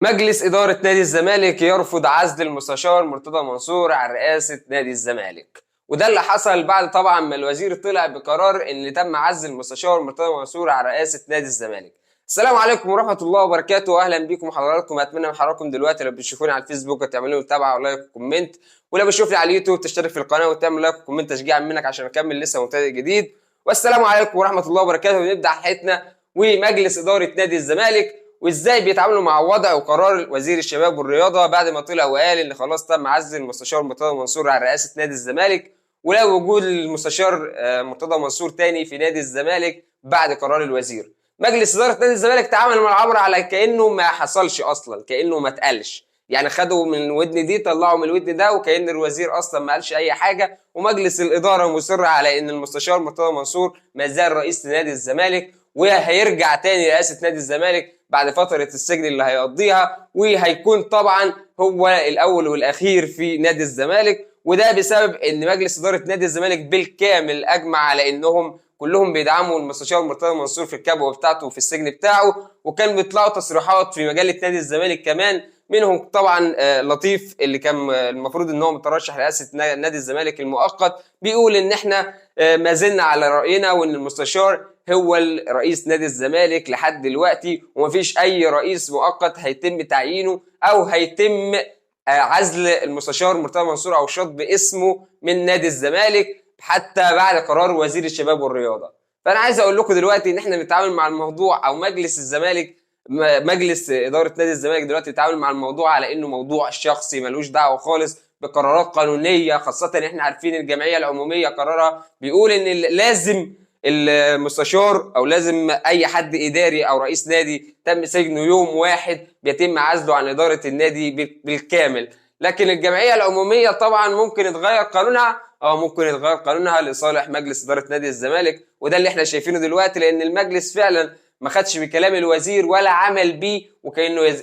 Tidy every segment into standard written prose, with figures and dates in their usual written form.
مجلس إدارة نادي الزمالك يرفض عزل المستشار مرتضى منصور عن رئاسة نادي الزمالك. وده اللي حصل بعد طبعا ما الوزير طلع بقرار ان تم عزل المستشار مرتضى منصور عن رئاسة نادي الزمالك. السلام عليكم ورحمة الله وبركاته، اهلا بكم حضراتكم. اتمنى من حضراتكم دلوقتي لو بتشوفوني على الفيسبوك تعملوا لي متابعة ولايك وكومنت، ولو بتشوفني على اليوتيوب تشترك في القناة وتعمل لايك وكومنت تشجيعا منك عشان اكمل لسه مبتدئ جديد. والسلام عليكم ورحمة الله وبركاته. ونبدأ حلقتنا ومجلس إدارة نادي الزمالك وازاي بيتعاملوا مع وضع وقرار وزير الشباب والرياضه بعد ما طلع وقال ان خلاص تم عزل المستشار مرتضى منصور عن رئاسه نادي الزمالك، ولا وجود المستشار مرتضى منصور تاني في نادي الزمالك بعد قرار الوزير. مجلس اداره نادي الزمالك تعامل مع الامر على كانه ما حصلش اصلا، كانه ما اتقالش، يعني خدوا من الودن دي طلعوا من الودن ده وكأن الوزير اصلا ما قالش اي حاجه. ومجلس الاداره مصر على ان المستشار مرتضى منصور ما زال رئيس نادي الزمالك وهيرجع تاني رئاسه نادي الزمالك بعد فترة السجن اللي هيقضيها، وهيكون طبعا هو الأول والأخير في نادي الزمالك. وده بسبب إن مجلس إدارة نادي الزمالك بالكامل أجمع على إنهم كلهم بيدعموا المستشار مرتضى منصور في الكبوة بتاعته وفي السجن بتاعه. وكان بيطلعوا تصريحات في مجلة نادي الزمالك كمان، منهم طبعا لطيف اللي كان المفروض ان هو مترشح لرئاسه نادي الزمالك المؤقت، بيقول ان احنا ما زلنا على راينا وان المستشار هو رئيس نادي الزمالك لحد دلوقتي، ومفيش اي رئيس مؤقت هيتم تعيينه او هيتم عزل المستشار مرتضى منصور او شطب اسمه من نادي الزمالك حتى بعد قرار وزير الشباب والرياضه. فانا عايز اقول لكم دلوقتي ان احنا بنتعامل مع الموضوع، او مجلس الزمالك مجلس اداره نادي الزمالك دلوقتي بيتعامل مع الموضوع على انه موضوع شخصي ملوش دعوه خالص بقرارات قانونيه، خاصه ان احنا عارفين الجمعيه العموميه قرارها بيقول ان لازم المستشار او لازم اي حد اداري او رئيس نادي تم سجنه يوم واحد بيتم عزله عن اداره النادي بالكامل. لكن الجمعيه العموميه طبعا ممكن يتغير قانونها، ممكن يتغير قانونها لصالح مجلس اداره نادي الزمالك، وده اللي احنا شايفينه دلوقتي، لان المجلس فعلا ما خدش بكلام الوزير ولا عمل بيه،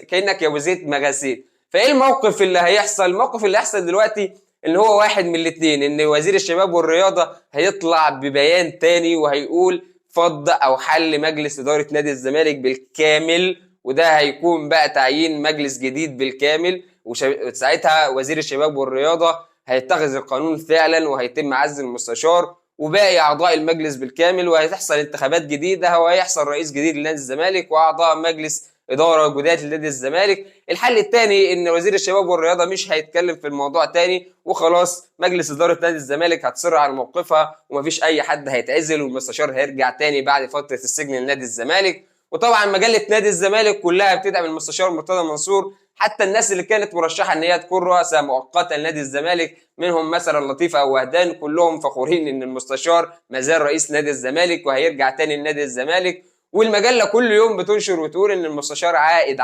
كانك يا ابو زيد ما غسيت. فايه الموقف اللي هيحصل؟ الموقف اللي هيحصل دلوقتي ان هو واحد من الاثنين، ان وزير الشباب والرياضه هيطلع ببيان تاني وهيقول فض او حل مجلس اداره نادي الزمالك بالكامل، وده هيكون بقى تعيين مجلس جديد بالكامل، وساعتها وزير الشباب والرياضه هيتخذ القانون فعلا وهيتم عزل المستشار وباقي اعضاء المجلس بالكامل، وهتحصل انتخابات جديده وهيحصل رئيس جديد لنادي الزمالك واعضاء مجلس اداره جداد لنادي الزمالك. الحل الثاني ان وزير الشباب والرياضه مش هيتكلم في الموضوع تاني وخلاص، مجلس اداره نادي الزمالك هتصر على موقفها ومفيش اي حد هيتعزل، والمستشار هيرجع تاني بعد فتره السجن لنادي الزمالك. وطبعا مجله نادي الزمالك كلها بتدعم المستشار مرتضى منصور، حتى الناس اللي كانت مرشحه ان هي تكون رؤساء مؤقته لنادي الزمالك منهم مثلا لطيفه او وهدان، كلهم فخورين ان المستشار ما زال رئيس نادي الزمالك وهيرجع تاني لنادي الزمالك. والمجله كل يوم بتنشر وتقول ان المستشار عائد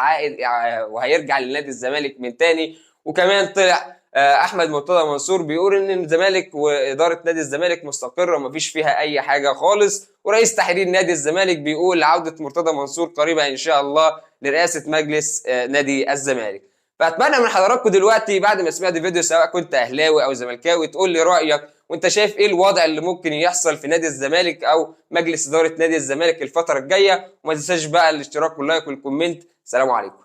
وهيرجع لنادي الزمالك من تاني. وكمان طلع احمد مرتضى منصور بيقول ان الزمالك واداره نادي الزمالك مستقره ومفيش فيها اي حاجه خالص، ورئيس تحرير نادي الزمالك بيقول عوده مرتضى منصور قريبه ان شاء الله لرئاسه مجلس نادي الزمالك. فاتمنى من حضراتكم دلوقتي بعد ما سمعت الفيديو، سواء كنت اهلاوي او زملكاوي، تقول لي رايك وانت شايف ايه الوضع اللي ممكن يحصل في نادي الزمالك او مجلس اداره نادي الزمالك الفتره الجايه. وما تنساش بقى الاشتراك واللايك والكومنت. سلام عليكم.